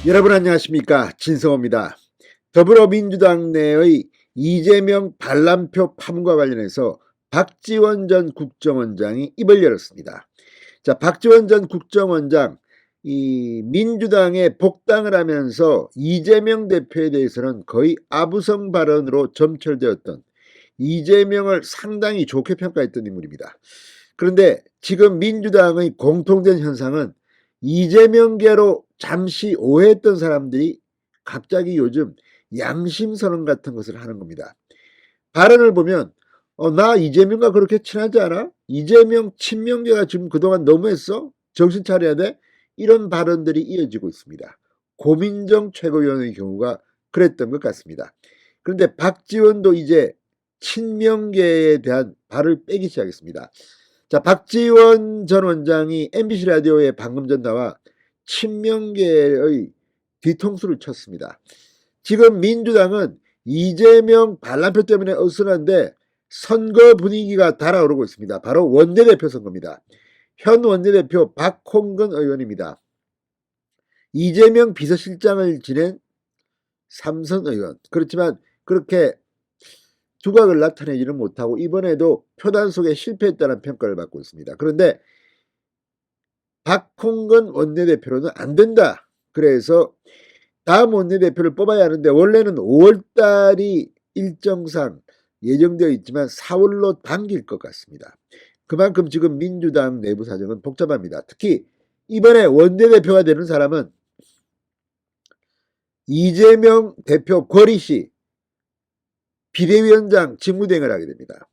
여러분 안녕하십니까, 진성호입니다. 더불어민주당 내의 이재명 반란표 파문과 관련해서 박지원 전 국정원장이 입을 열었습니다. 자, 박지원 전 국정원장, 이 민주당에 복당을 하면서 이재명 대표에 대해서는 거의 아부성 발언으로 점철되었던, 이재명을 상당히 좋게 평가했던 인물입니다. 그런데 지금 민주당의 공통된 현상은 이재명계로 잠시 오해했던 사람들이 갑자기 요즘 양심선언 같은 것을 하는 겁니다. 발언을 보면 나 이재명과 그렇게 친하지 않아? 이재명 친명계가 지금 그동안 너무했어? 정신 차려야 돼? 이런 발언들이 이어지고 있습니다. 고민정 최고위원의 경우가 그랬던 것 같습니다. 그런데 박지원도 이제 친명계에 대한 발을 빼기 시작했습니다. 자, 박지원 전 원장이 MBC 라디오에 방금 전 나와 친명계의 뒤통수를 쳤습니다. 지금 민주당은 이재명 반란표 때문에 어수선한데 선거 분위기가 달아오르고 있습니다. 바로 원내대표 선거입니다. 현 원내대표 박홍근 의원입니다. 이재명 비서실장을 지낸 삼선 의원. 그렇지만 그렇게 두각을 나타내지는 못하고 이번에도 표단속에 실패했다는 평가를 받고 있습니다. 그런데 박홍근 원내대표로는 안 된다. 그래서 다음 원내대표를 뽑아야 하는데 원래는 5월달이 일정상 예정되어 있지만 4월로 당길 것 같습니다. 그만큼 지금 민주당 내부 사정은 복잡합니다. 특히 이번에 원내대표가 되는 사람은 이재명 대표 거리시 비대위원장 직무대행을 하게 됩니다.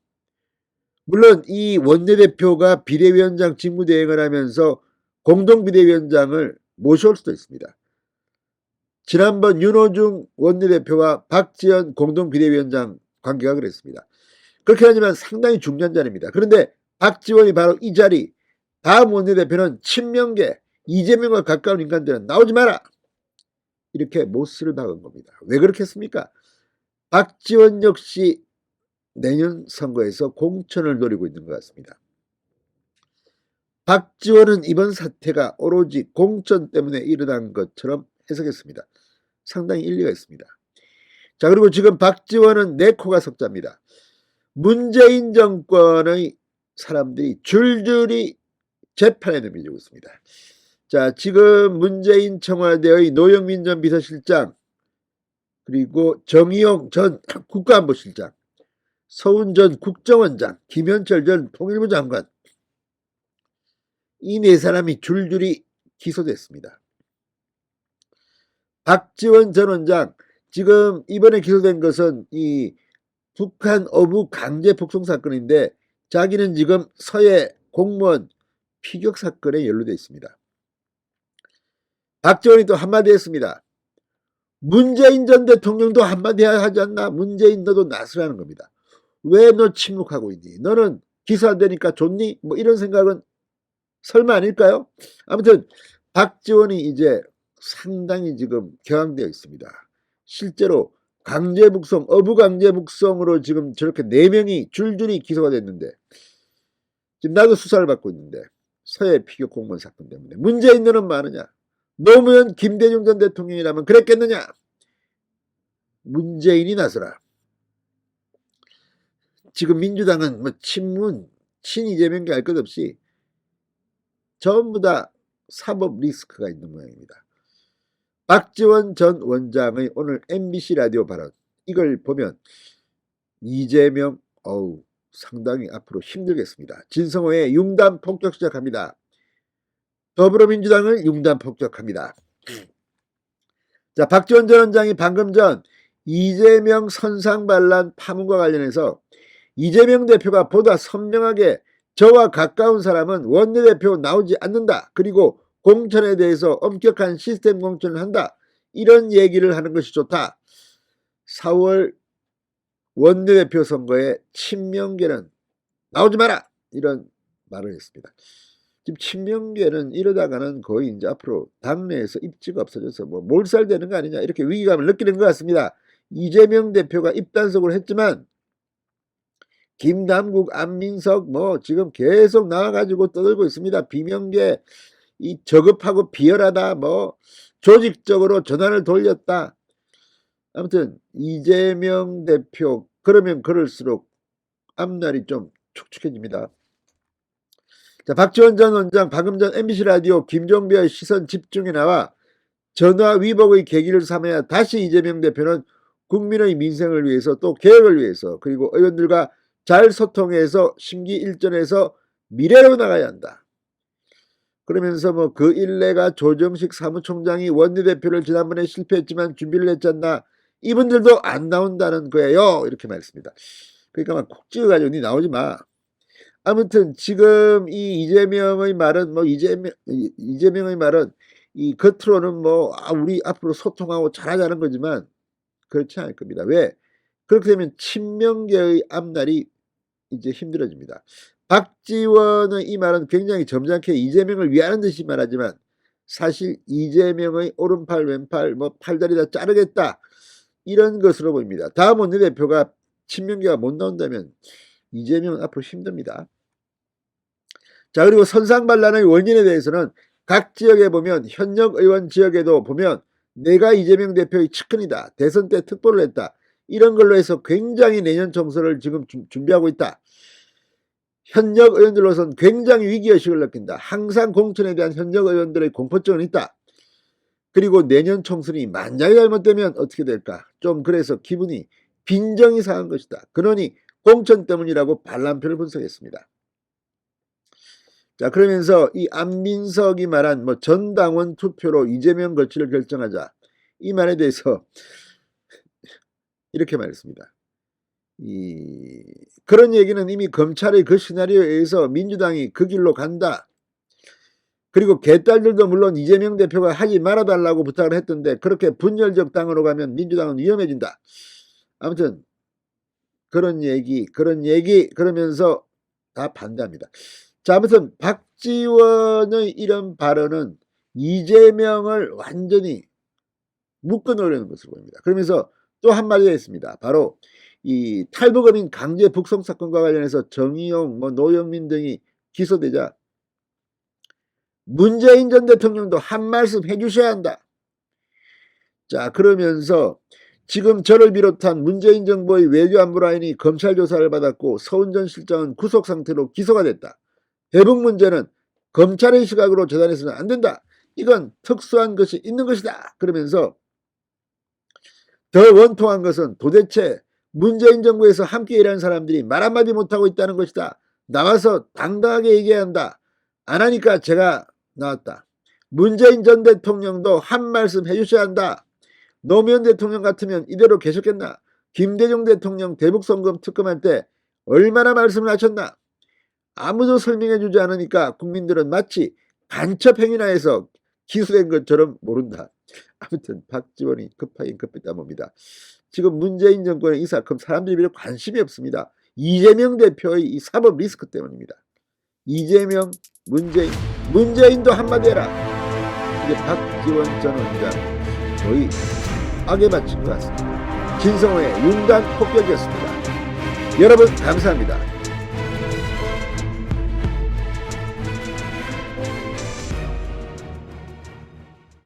물론 이 원내대표가 비대위원장 직무대행을 하면서 공동비대위원장을 모셔올 수도 있습니다. 지난번 윤호중 원내대표와 박지원 공동비대위원장 관계가 그랬습니다. 그렇게 하지만 상당히 중요한 자리입니다. 그런데 박지원이 바로 이 자리, 다음 원내대표는 친명계, 이재명과 가까운 인간들은 나오지 마라! 이렇게 못을 박은 겁니다. 왜 그렇게 했습니까? 박지원 역시 내년 선거에서 공천을 노리고 있는 것 같습니다. 박지원은 이번 사태가 오로지 공천 때문에 일어난 것처럼 해석했습니다. 상당히 일리가 있습니다. 자, 그리고 지금 박지원은 네 코가 석자입니다. 문재인 정권의 사람들이 줄줄이 재판에 넘겨지고 있습니다. 자, 지금 문재인 청와대의 노영민 전 비서실장, 그리고 정의용 전 국가안보실장, 서훈 전 국정원장, 김현철 전 통일부 장관, 이 네 사람이 줄줄이 기소됐습니다. 박지원 전 원장, 지금 이번에 기소된 것은 이 북한 어부 강제 북송 사건인데 자기는 지금 서해 공무원 피격 사건에 연루되어 있습니다. 박지원이 또 한마디 했습니다. 문재인 전 대통령도 한마디 하지 않나? 문재인 너도 나서라는 겁니다. 왜 너 침묵하고 있니? 너는 기소 안 되니까 좋니? 뭐 이런 생각은 설마 아닐까요? 아무튼 박지원이 이제 상당히 지금 격앙되어 있습니다. 실제로 강제북송, 어부강제북송으로 지금 저렇게 4명이 줄줄이 기소가 됐는데 지금 나도 수사를 받고 있는데 서해 피격 공무원 사건 때문에 문재인 너는 많으냐? 노무현 김대중 전 대통령이라면 그랬겠느냐? 문재인이 나서라. 지금 민주당은 뭐 친문, 친이재명계 할 것 없이 전부 다 사법 리스크가 있는 모양입니다. 박지원 전 원장의 오늘 MBC 라디오 발언, 이걸 보면 이재명 상당히 앞으로 힘들겠습니다. 진성호의 융단 폭격 시작합니다. 더불어민주당을 융단 폭격합니다. 자, 박지원 전 원장이 방금 전 이재명 선상반란 파문과 관련해서 이재명 대표가 보다 선명하게 저와 가까운 사람은 원내대표 나오지 않는다. 그리고 공천에 대해서 엄격한 시스템 공천을 한다. 이런 얘기를 하는 것이 좋다. 4월 원내대표 선거에 친명계는 나오지 마라. 이런 말을 했습니다. 지금 친명계는 이러다가는 거의 이제 앞으로 당내에서 입지가 없어져서 뭐 몰살되는 거 아니냐 이렇게 위기감을 느끼는 것 같습니다. 이재명 대표가 입단속을 했지만 김남국, 안민석 뭐 지금 계속 나와가지고 떠들고 있습니다. 비명계 이 저급하고 비열하다, 뭐 조직적으로 전환을 돌렸다. 아무튼 이재명 대표 그러면 그럴수록 앞날이 좀 촉촉해집니다. 자, 박지원 전 원장 방금 전 MBC 라디오 김종배의 시선 집중에 나와 전화 위복의 계기를 삼아야 다시 이재명 대표는 국민의 민생을 위해서 또 개혁을 위해서 그리고 의원들과 잘 소통해서 심기일전해서 미래로 나가야 한다. 그러면서 뭐 그 일례가 조정식 사무총장이 원내대표를 지난번에 실패했지만 준비를 했지 않나, 이분들도 안 나온다는 거예요. 이렇게 말했습니다. 그러니까 막 콕 찍어가지고 니 나오지 마. 아무튼 지금 이 이재명의 말은 이재명의 말은 이 겉으로는 우리 앞으로 소통하고 잘하자는 거지만 그렇지 않을 겁니다. 왜? 그렇게 되면 친명계의 앞날이 이제 힘들어집니다. 박지원의 이 말은 굉장히 점잖게 이재명을 위하는 듯이 말하지만 사실 이재명의 오른팔 왼팔 팔다리 다 자르겠다 이런 것으로 보입니다. 다음 원내대표가 친명계가 못 나온다면 이재명은 앞으로 힘듭니다. 자, 그리고 선상반란의 원인에 대해서는 각 지역에 보면 현역 의원 지역에도 보면 내가 이재명 대표의 측근이다. 대선 때 특보를 했다. 이런 걸로 해서 굉장히 내년 총선을 지금 준비하고 있다. 현역 의원들로서는 굉장히 위기의식을 느낀다. 항상 공천에 대한 현역 의원들의 공포증은 있다. 그리고 내년 총선이 만약에 잘못되면 어떻게 될까? 좀 그래서 기분이 빈정이 상한 것이다. 그러니 공천 때문이라고 반란표를 분석했습니다. 자, 그러면서 이 안민석이 말한 전당원 투표로 이재명 거취를 결정하자, 이 말에 대해서 이렇게 말했습니다. 그런 얘기는 이미 검찰의 그 시나리오에 의해서 민주당이 그 길로 간다. 그리고 개딸들도 물론 이재명 대표가 하지 말아달라고 부탁을 했던데 그렇게 분열적 당으로 가면 민주당은 위험해진다. 아무튼 그런 얘기 그러면서 다 반대합니다. 자, 아무튼 박지원의 이런 발언은 이재명을 완전히 묶어놓으려는 것으로 보입니다. 그러면서 또 한마디가 있습니다. 바로 이 탈북어민 강제 북송 사건과 관련해서 정의용, 노영민 등이 기소되자 문재인 전 대통령도 한 말씀 해주셔야 한다. 자, 그러면서 지금 저를 비롯한 문재인 정부의 외교안보 라인이 검찰 조사를 받았고 서훈 전 실장은 구속 상태로 기소가 됐다. 대북 문제는 검찰의 시각으로 재단해서는 안 된다. 이건 특수한 것이 있는 것이다. 그러면서 더 원통한 것은 도대체 문재인 정부에서 함께 일하는 사람들이 말 한마디 못하고 있다는 것이다. 나와서 당당하게 얘기해야 한다. 안 하니까 제가 나왔다. 문재인 전 대통령도 한 말씀 해주셔야 한다. 노무현 대통령 같으면 이대로 계셨겠나? 김대중 대통령 대북송금 특검할 때 얼마나 말씀을 하셨나? 아무도 설명해주지 않으니까 국민들은 마치 간첩 행위나 해서 기소된 것처럼 모른다. 아무튼 박지원이 급하긴 급했다 봅니다. 지금 문재인 정권의 이 사건 사람들이 별로 관심이 없습니다. 이재명 대표의 이 사법 리스크 때문입니다. 이재명, 문재인도 한마디 해라. 이제 박지원 전 원장 거의 악에 맞춘 것 같습니다. 진성호의 윤단 폭격이었습니다. 여러분 감사합니다.